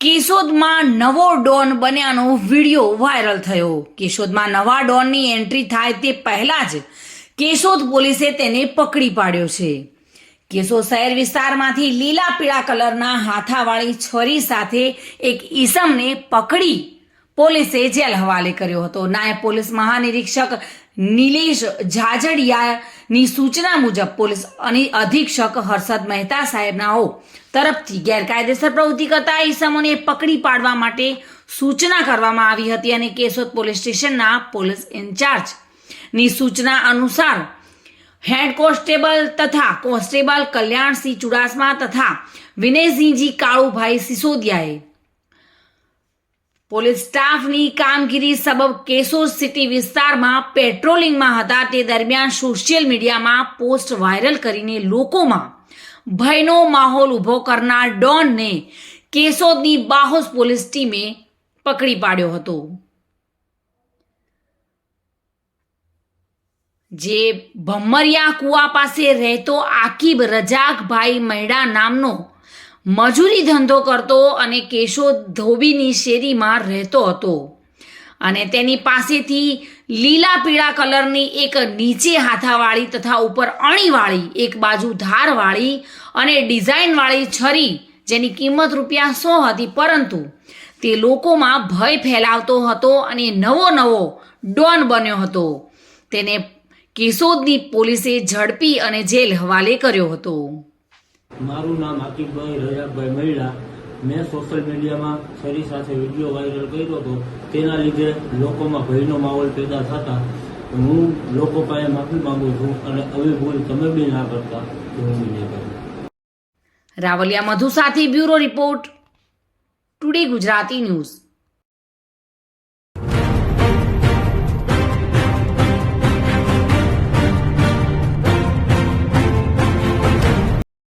કેશોદમાં નવો Don બન્યાનો video viral થયો। કેશોદમાં નવા ડોનની એન્ટ્રી થાય તે પહેલા જ કેશોદ પોલીસે તેને પકડી પાડ્યો છે। કેશોદ શહેર વિસ્તારમાંથી લીલા પીળા કલરના હાથાવાળી છરી સાથે એક ઈસમને પકડી પોલીસે જેલ હવાલે કર્યો હતો। નાયબ પોલીસ મહાનિરીક્ષક નિલેશ ઝાઝડિયાની સૂચના મુજબ પોલીસ અધિક્ષક હર્ષદ મહેતા સાહેબનાઓ તરફથી ગેરકાયદેસર પ્રવૃત્તિ કરતા ઈસમોને પકડી પાડવા માટે સૂચના કરવામાં આવી હતી અને કેશોદ પોલીસ સ્ટેશનના પોલીસ ઇન્ચાર્જની સૂચના અનુસાર હેડ કોન્સ્ટેબલ તથા કોન્સ્ટેબલ કલ્યાણસિંહ ચુડાસમા તથા વિનયસિંહજી કાળુભાઈ સિસોદિયાએ પોલીસ સ્ટાફની કામગીરી સબબ કેશોદ સિટી વિસ્તારમાં પેટ્રોલિંગમાં હતા તે દરમિયાન સોશિયલ મીડિયામાં પોસ્ટ વાયરલ કરીને લોકોમાં ભયનો માહોલ ઊભો કરનાર ડોનને કેશોદની બાહોશ પોલીસ ટીમે પકડી પાડ્યો હતો, જે ભમરિયા કુવા પાસે રહેતો આકીબ રજાકભાઈ મૈડા નામનો મજૂરી ધંધો કરતો અને કેશોદ ધોબીની શેરીમાં રહેતો હતો અને તેની પાસેથી લીલા પીળા કલરની એક નીચે હાથાવાળી તથા ઉપર અણીવાળી એક બાજુ ધારવાળી અને ડિઝાઇનવાળી છરી જેની કિંમત ₹100 હતી, પરંતુ તે લોકોમાં ભય ફેલાવતો હતો અને નવો ડોન બન્યો હતો। તેને કેશોદની પોલીસે ઝડપી અને જેલ હવાલે કર્યો હતો। મારું નામ આકીબભાઈ રજાકભાઈ મૈડા। મેં સોશિયલ મીડિયામાં છરી સાથે વિડીયો વાયરલ કર્યો હતો, તેના લીધે લોકોમાં ભયનો માહોલ પેદા થતા હું લોકો પાસે માફી માંગુ છું અને આવી ભૂલ તમે બી ના કરતા તો હું બી નહીં કરું। રાવલિયા મધુ સાથે bureau report, today Gujarati news.